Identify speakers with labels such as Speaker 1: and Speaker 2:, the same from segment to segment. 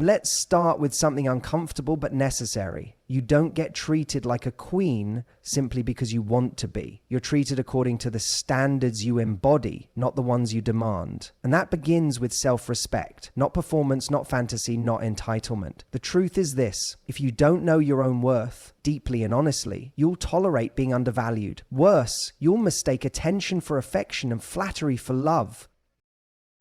Speaker 1: Let's start with something uncomfortable but necessary. You don't get treated like a queen simply because you want to be. You're treated according to the standards you embody, not the ones you demand. And that begins with self-respect, not performance, not fantasy, not entitlement. The truth is this: if you don't know your own worth deeply and honestly, you'll tolerate being undervalued. Worse, you'll mistake attention for affection and flattery for love.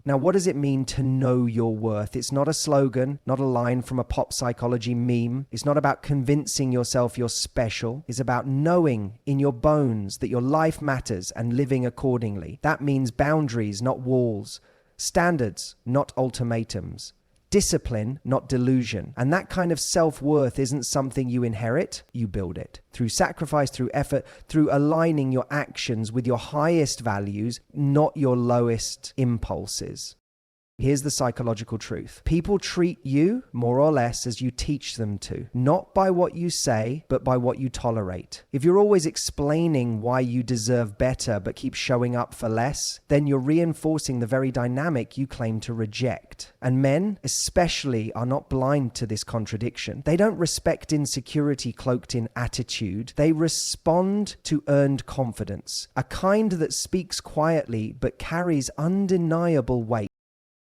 Speaker 1: Now, what does it mean to know your worth? It's not a slogan, not a line from a pop psychology meme. It's not about convincing yourself you're special. It's about knowing in your bones that your life matters and living accordingly. That means boundaries, not walls. Standards, not ultimatums. Discipline, not delusion. And that kind of self-worth isn't something you inherit, you build it. Through sacrifice, through effort, through aligning your actions with your highest values, not your lowest impulses. Here's the psychological truth. People treat you more or less as you teach them to, not by what you say, but by what you tolerate. If you're always explaining why you deserve better but keep showing up for less, then you're reinforcing the very dynamic you claim to reject. And men, especially, are not blind to this contradiction. They don't respect insecurity cloaked in attitude. They respond to earned confidence, a kind that speaks quietly but carries undeniable weight.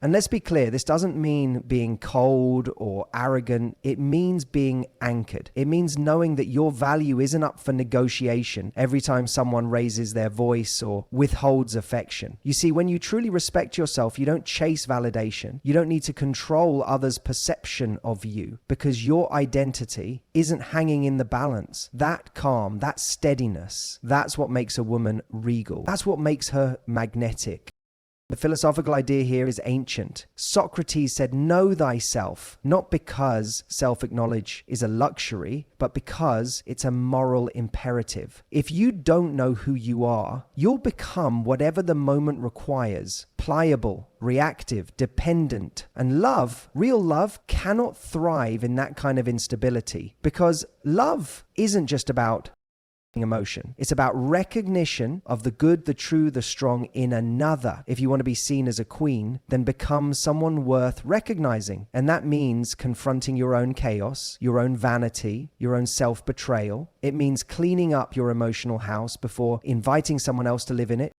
Speaker 1: And let's be clear, this doesn't mean being cold or arrogant. It means being anchored. It means knowing that your value isn't up for negotiation every time someone raises their voice or withholds affection. You see, when you truly respect yourself, you don't chase validation. You don't need to control others' perception of you because your identity isn't hanging in the balance. That calm, that steadiness, that's what makes a woman regal. That's what makes her magnetic. The philosophical idea here is ancient. Socrates said, know thyself, not because self-acknowledge is a luxury, but because it's a moral imperative. If you don't know who you are, you'll become whatever the moment requires. Pliable, reactive, dependent. And love, real love, cannot thrive in that kind of instability because love isn't just about emotion. It's about recognition of the good, the true, the strong in another. If you want to be seen as a queen, then become someone worth recognizing. And that means confronting your own chaos, your own vanity, your own self-betrayal. It means cleaning up your emotional house before inviting someone else to live in it.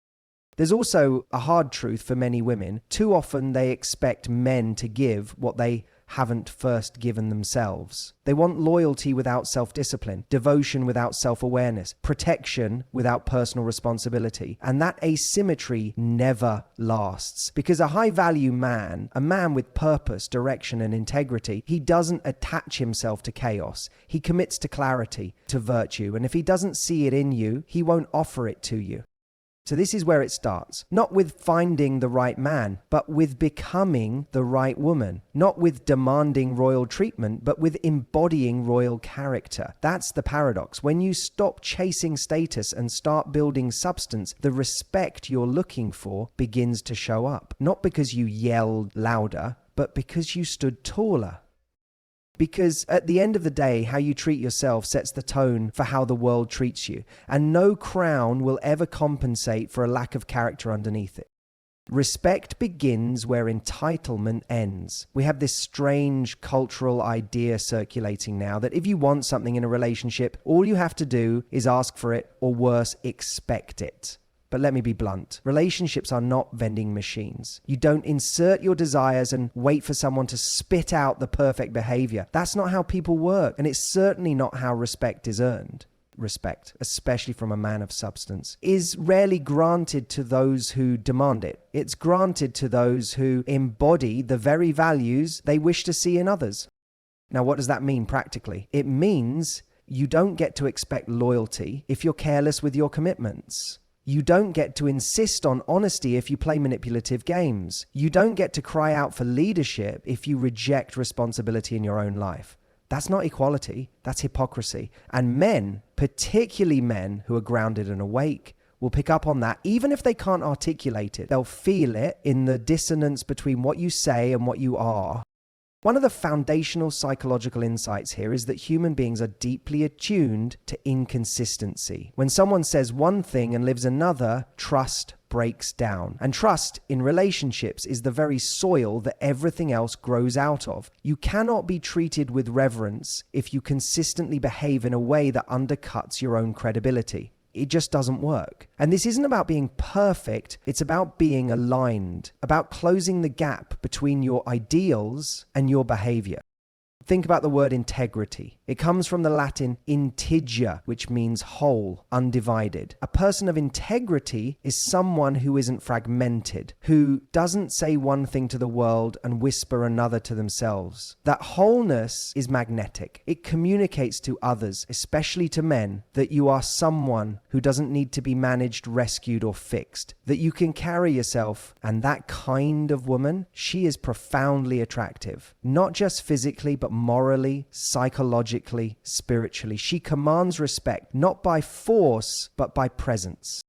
Speaker 1: There's also a hard truth for many women. Too often they expect men to give what they haven't first given themselves. They want loyalty without self-discipline, devotion without self-awareness, protection without personal responsibility. And that asymmetry never lasts. Because a high-value man, a man with purpose, direction, and integrity, he doesn't attach himself to chaos. He commits to clarity, to virtue. And if he doesn't see it in you, he won't offer it to you. So this is where it starts. Not with finding the right man, but with becoming the right woman. Not with demanding royal treatment, but with embodying royal character. That's the paradox. When you stop chasing status and start building substance, the respect you're looking for begins to show up. Not because you yelled louder, but because you stood taller. Because at the end of the day, how you treat yourself sets the tone for how the world treats you. And no crown will ever compensate for a lack of character underneath it. Respect begins where entitlement ends. We have this strange cultural idea circulating now that if you want something in a relationship, all you have to do is ask for it, or worse, expect it. But let me be blunt. Relationships are not vending machines. You don't insert your desires and wait for someone to spit out the perfect behavior. That's not how people work, and it's certainly not how respect is earned. Respect, especially from a man of substance, is rarely granted to those who demand it. It's granted to those who embody the very values they wish to see in others. Now, what does that mean practically? It means you don't get to expect loyalty if you're careless with your commitments. You don't get to insist on honesty if you play manipulative games. You don't get to cry out for leadership if you reject responsibility in your own life. That's not equality, that's hypocrisy. And men, particularly men who are grounded and awake, will pick up on that even if they can't articulate it. They'll feel it in the dissonance between what you say and what you are. One of the foundational psychological insights here is that human beings are deeply attuned to inconsistency. When someone says one thing and lives another, trust breaks down. And trust in relationships is the very soil that everything else grows out of. You cannot be treated with reverence if you consistently behave in a way that undercuts your own credibility. It just doesn't work. And this isn't about being perfect. It's about being aligned, about closing the gap between your ideals and your behavior. Think about the word integrity. It comes from the Latin integer, which means whole, undivided. A person of integrity is someone who isn't fragmented, who doesn't say one thing to the world and whisper another to themselves. That wholeness is magnetic. It communicates to others, especially to men, that you are someone who doesn't need to be managed, rescued, or fixed, that you can carry yourself. And that kind of woman, she is profoundly attractive, not just physically, but morally, psychologically, spiritually. She commands respect, not by force, but by presence.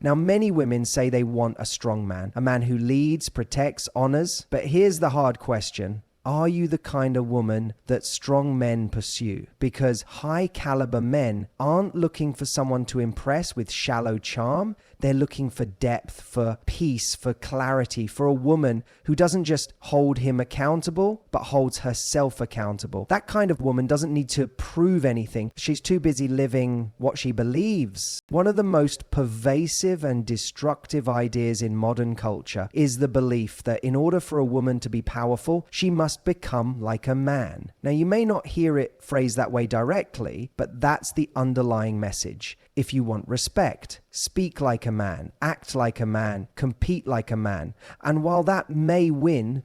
Speaker 1: Now, many women say they want a strong man, a man who leads, protects, honors. But here's the hard question. Are you the kind of woman that strong men pursue? Because high caliber men aren't looking for someone to impress with shallow charm. They're looking for depth, for peace, for clarity, for a woman who doesn't just hold him accountable, but holds herself accountable. That kind of woman doesn't need to prove anything. She's too busy living what she believes. One of the most pervasive and destructive ideas in modern culture is the belief that in order for a woman to be powerful, she must become like a man. Now, you may not hear it phrased that way directly, but that's the underlying message. If you want respect, speak like a man, act like a man, compete like a man. And while that may win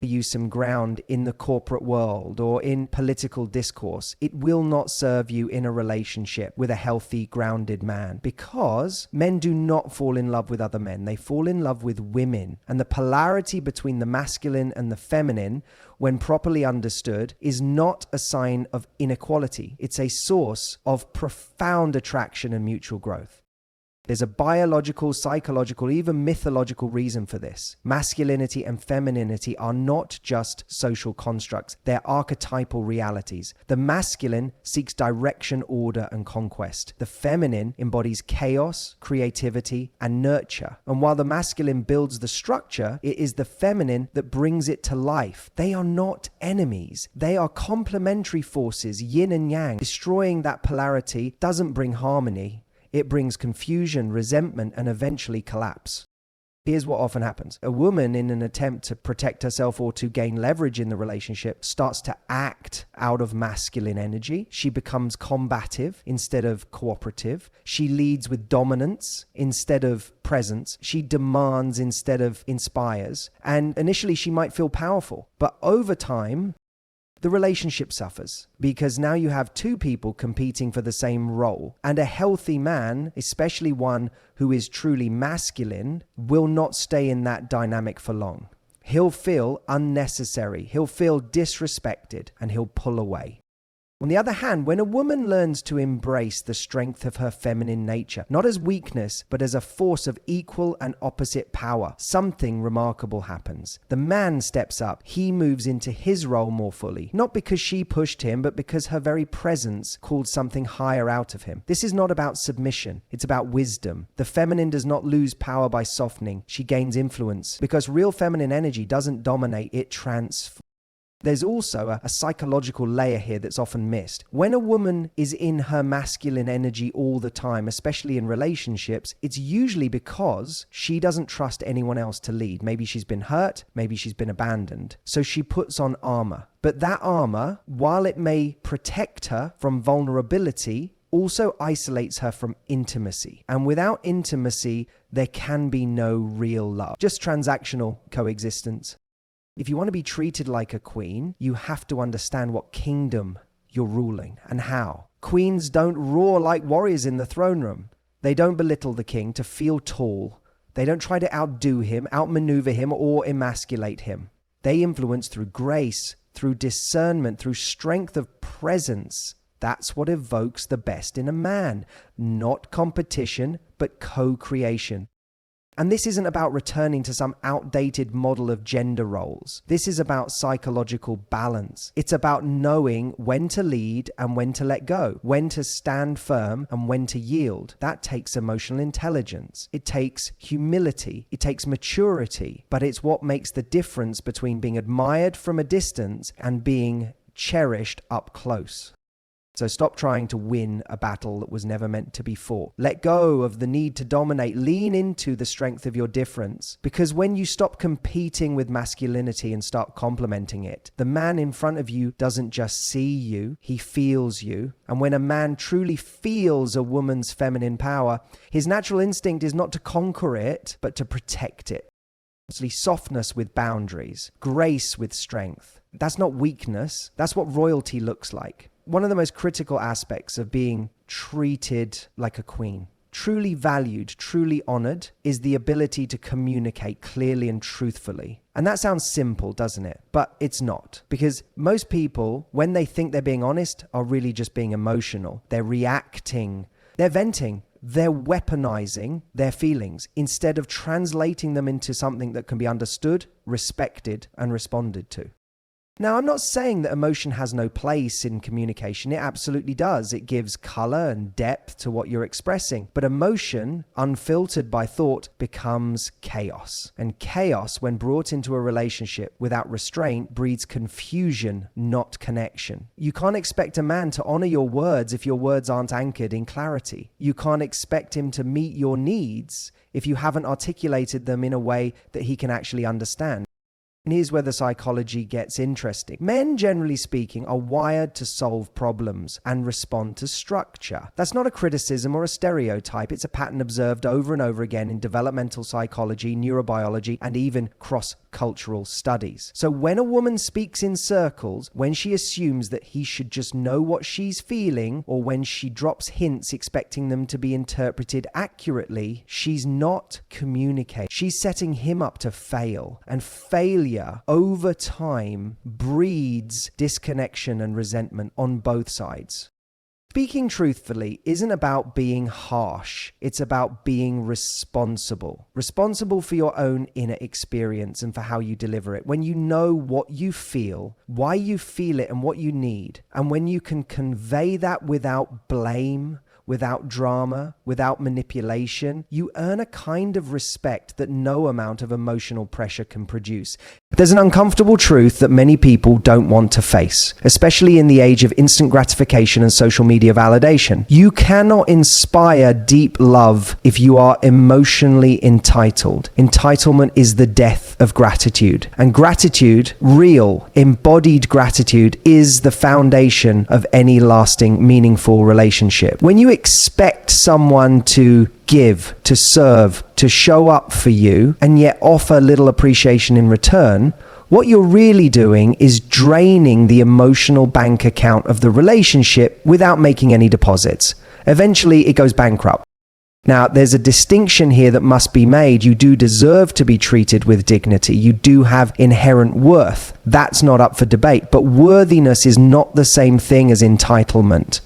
Speaker 1: you some ground in the corporate world or in political discourse, it will not serve you in a relationship with a healthy, grounded man, because men do not fall in love with other men. They fall in love with women. And the polarity between the masculine and the feminine, when properly understood, is not a sign of inequality. It's a source of profound attraction and mutual growth. There's a biological, psychological, even mythological reason for this. Masculinity and femininity are not just social constructs. They're archetypal realities. The masculine seeks direction, order, and conquest. The feminine embodies chaos, creativity, and nurture. And while the masculine builds the structure, it is the feminine that brings it to life. They are not enemies. They are complementary forces, yin and yang. Destroying that polarity doesn't bring harmony. It brings confusion, resentment, and eventually collapse. Here's what often happens. A woman, in an attempt to protect herself or to gain leverage in the relationship, starts to act out of masculine energy. She becomes combative instead of cooperative. She leads with dominance instead of presence. She demands instead of inspires. And initially, she might feel powerful. But over time, the relationship suffers, because now you have two people competing for the same role. And a healthy man, especially one who is truly masculine, will not stay in that dynamic for long. He'll feel unnecessary, he'll feel disrespected, and he'll pull away. On the other hand, when a woman learns to embrace the strength of her feminine nature, not as weakness, but as a force of equal and opposite power, something remarkable happens. The man steps up. He moves into his role more fully, not because she pushed him, but because her very presence called something higher out of him. This is not about submission. It's about wisdom. The feminine does not lose power by softening. She gains influence, because real feminine energy doesn't dominate, it transforms. There's also a psychological layer here that's often missed. When a woman is in her masculine energy all the time, especially in relationships, it's usually because she doesn't trust anyone else to lead. Maybe she's been hurt, maybe she's been abandoned. So she puts on armor. But that armor, while it may protect her from vulnerability, also isolates her from intimacy. And without intimacy, there can be no real love, just transactional coexistence. If you want to be treated like a queen, you have to understand what kingdom you're ruling and how. Queens don't roar like warriors in the throne room. They don't belittle the king to feel tall. They don't try to outdo him, outmaneuver him, or emasculate him. They influence through grace, through discernment, through strength of presence. That's what evokes the best in a man. Not competition, but co-creation. And this isn't about returning to some outdated model of gender roles. This is about psychological balance. It's about knowing when to lead and when to let go, when to stand firm and when to yield. That takes emotional intelligence. It takes humility. It takes maturity. But it's what makes the difference between being admired from a distance and being cherished up close. So stop trying to win a battle that was never meant to be fought. Let go of the need to dominate. Lean into the strength of your difference. Because when you stop competing with masculinity and start complementing it, the man in front of you doesn't just see you, he feels you. And when a man truly feels a woman's feminine power, his natural instinct is not to conquer it, but to protect it. Softness with boundaries, grace with strength. That's not weakness. That's what royalty looks like. One of the most critical aspects of being treated like a queen, truly valued, truly honored, is the ability to communicate clearly and truthfully. And that sounds simple, doesn't it? But it's not. Because most people, when they think they're being honest, are really just being emotional. They're reacting. They're venting. They're weaponizing their feelings instead of translating them into something that can be understood, respected, and responded to. Now, I'm not saying that emotion has no place in communication. It absolutely does. It gives color and depth to what you're expressing. But emotion, unfiltered by thought, becomes chaos. And chaos, when brought into a relationship without restraint, breeds confusion, not connection. You can't expect a man to honor your words if your words aren't anchored in clarity. You can't expect him to meet your needs if you haven't articulated them in a way that he can actually understand. And here's where the psychology gets interesting. Men, generally speaking, are wired to solve problems and respond to structure. That's not a criticism or a stereotype. It's a pattern observed over and over again in developmental psychology, neurobiology, and even cross-cultural studies. So when a woman speaks in circles, when she assumes that he should just know what she's feeling, or when she drops hints expecting them to be interpreted accurately, she's not communicating. She's setting him up to fail. And failure over time breeds disconnection and resentment on both sides. Speaking truthfully isn't about being harsh. It's about being responsible. Responsible for your own inner experience and for how you deliver it. When you know what you feel, why you feel it, and what you need, and when you can convey that without blame, without drama, without manipulation, you earn a kind of respect that no amount of emotional pressure can produce. There's an uncomfortable truth that many people don't want to face, especially in the age of instant gratification and social media validation. You cannot inspire deep love if you are emotionally entitled. Entitlement is the death of gratitude. And gratitude, real, embodied gratitude, is the foundation of any lasting, meaningful relationship. When you expect someone to give, to serve, to show up for you, and yet offer little appreciation in return, what you're really doing is draining the emotional bank account of the relationship without making any deposits. Eventually, it goes bankrupt. Now, there's a distinction here that must be made. You do deserve to be treated with dignity. You do have inherent worth. That's not up for debate. But worthiness is not the same thing as entitlement.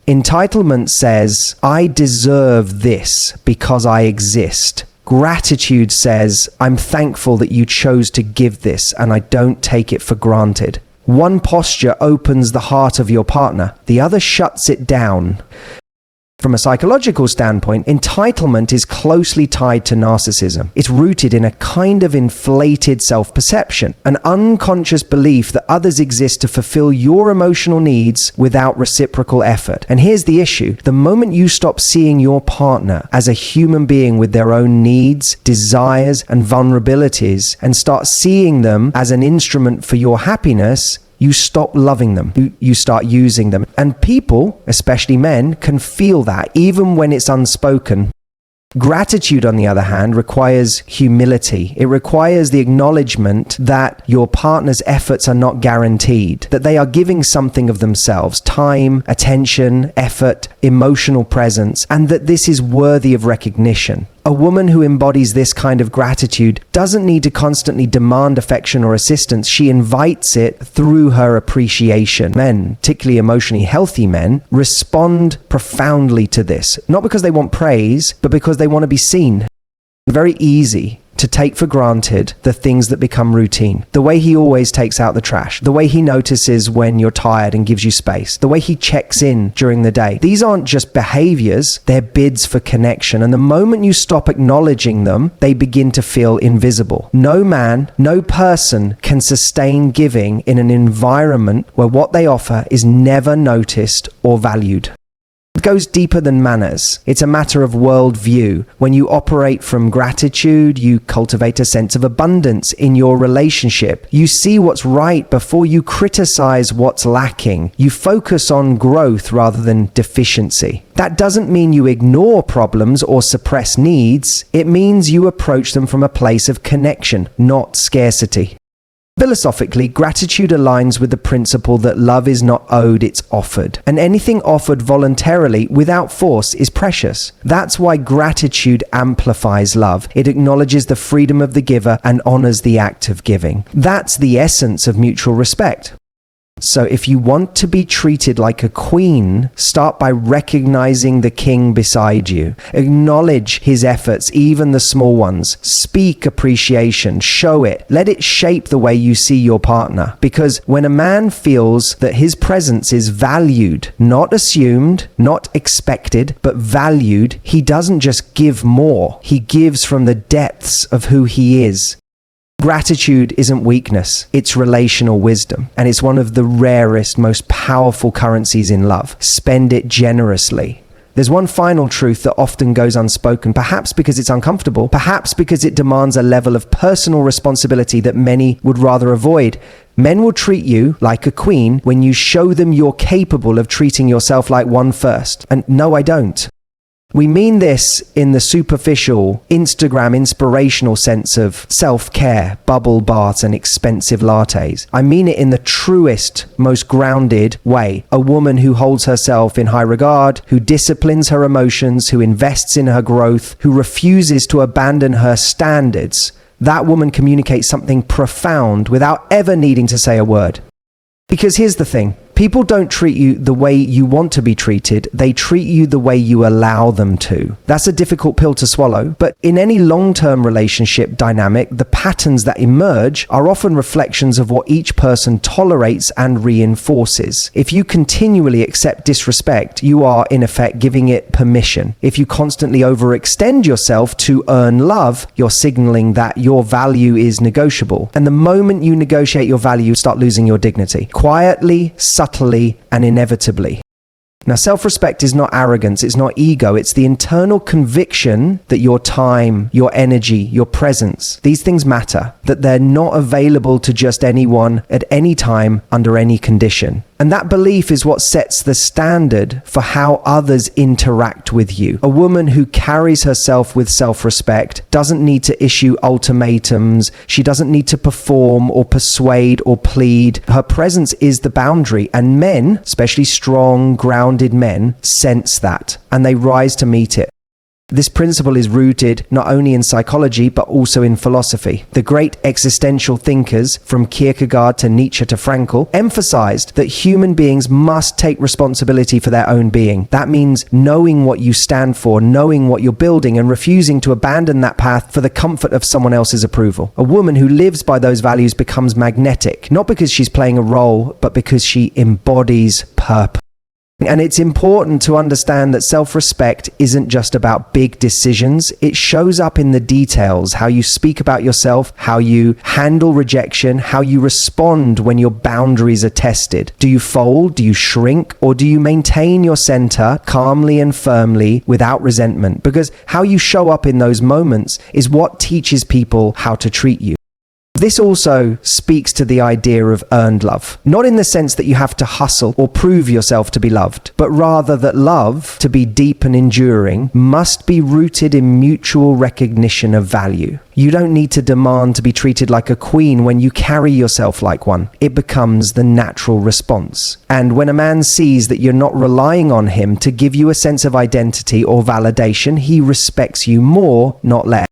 Speaker 1: Entitlement says, I deserve this because I exist. Gratitude says, I'm thankful that you chose to give this and I don't take it for granted. One posture opens the heart of your partner, the other shuts it down. From a psychological standpoint, entitlement is closely tied to narcissism. It's rooted in a kind of inflated self-perception, an unconscious belief that others exist to fulfill your emotional needs without reciprocal effort. And here's the issue. The moment you stop seeing your partner as a human being with their own needs, desires, and vulnerabilities, and start seeing them as an instrument for your happiness, you stop loving them. You start using them. And people, especially men, can feel that even when it's unspoken. Gratitude, on the other hand, requires humility. It requires the acknowledgement that your partner's efforts are not guaranteed, that they are giving something of themselves, time, attention, effort, emotional presence, and that this is worthy of recognition. A woman who embodies this kind of gratitude doesn't need to constantly demand affection or assistance. She invites it through her appreciation. Men, particularly emotionally healthy men, respond profoundly to this, not because they want praise, but because they want to be seen. Very easy to take for granted the things that become routine. The way he always takes out the trash, the way he notices when you're tired and gives you space, the way he checks in during the day. These aren't just behaviors, they're bids for connection. And the moment you stop acknowledging them, they begin to feel invisible. No man, no person can sustain giving in an environment where what they offer is never noticed or valued. It goes deeper than manners. It's a matter of worldview. When you operate from gratitude, you cultivate a sense of abundance in your relationship. You see what's right before you criticize what's lacking. You focus on growth rather than deficiency. That doesn't mean you ignore problems or suppress needs. It means you approach them from a place of connection, not scarcity. Philosophically, gratitude aligns with the principle that love is not owed, it's offered. And anything offered voluntarily, without force, is precious. That's why gratitude amplifies love. It acknowledges the freedom of the giver and honors the act of giving. That's the essence of mutual respect. So if you want to be treated like a queen, start by recognizing the king beside you. Acknowledge his efforts, even the small ones. Speak appreciation, show it. Let it shape the way you see your partner. Because when a man feels that his presence is valued, not assumed, not expected, but valued, he doesn't just give more. He gives from the depths of who he is. Gratitude isn't weakness, it's relational wisdom, and it's one of the rarest, most powerful currencies in love. Spend it generously. There's one final truth that often goes unspoken, perhaps because it's uncomfortable, perhaps because it demands a level of personal responsibility that many would rather avoid. Men will treat you like a queen when you show them you're capable of treating yourself like one first. And no, I don't. We mean this in the superficial, Instagram inspirational sense of self-care, bubble baths and expensive lattes. I mean it in the truest, most grounded way. A woman who holds herself in high regard, who disciplines her emotions, who invests in her growth, who refuses to abandon her standards. That woman communicates something profound without ever needing to say a word. Because here's the thing. People don't treat you the way you want to be treated. They treat you the way you allow them to. That's a difficult pill to swallow, but in any long-term relationship dynamic, the patterns that emerge are often reflections of what each person tolerates and reinforces. If you continually accept disrespect, you are in effect giving it permission. If you constantly overextend yourself to earn love, you're signaling that your value is negotiable. And the moment you negotiate your value, start losing your dignity. Quietly, subtly, and inevitably. Now, self-respect is not arrogance, it's not ego, it's the internal conviction that your time, your energy, your presence, these things matter, that they're not available to just anyone at any time under any condition. And that belief is what sets the standard for how others interact with you. A woman who carries herself with self-respect doesn't need to issue ultimatums. She doesn't need to perform or persuade or plead. Her presence is the boundary, and men, especially strong, grounded men, sense that, and they rise to meet it. This principle is rooted not only in psychology, but also in philosophy. The great existential thinkers, from Kierkegaard to Nietzsche to Frankl, emphasized that human beings must take responsibility for their own being. That means knowing what you stand for, knowing what you're building, and refusing to abandon that path for the comfort of someone else's approval. A woman who lives by those values becomes magnetic, not because she's playing a role, but because she embodies purpose. And it's important to understand that self-respect isn't just about big decisions. It shows up in the details, how you speak about yourself, how you handle rejection, how you respond when your boundaries are tested. Do you fold? Do you shrink? Or do you maintain your center calmly and firmly without resentment? Because how you show up in those moments is what teaches people how to treat you. This also speaks to the idea of earned love, not in the sense that you have to hustle or prove yourself to be loved, but rather that love, to be deep and enduring, must be rooted in mutual recognition of value. You don't need to demand to be treated like a queen when you carry yourself like one. It becomes the natural response. And when a man sees that you're not relying on him to give you a sense of identity or validation, he respects you more, not less.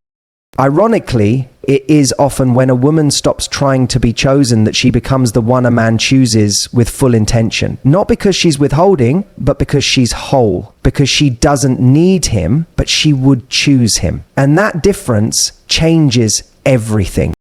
Speaker 1: Ironically, It is often when a woman stops trying to be chosen that she becomes the one a man chooses with full intention. Not because she's withholding, but because she's whole. Because she doesn't need him, but she would choose him. And that difference changes everything.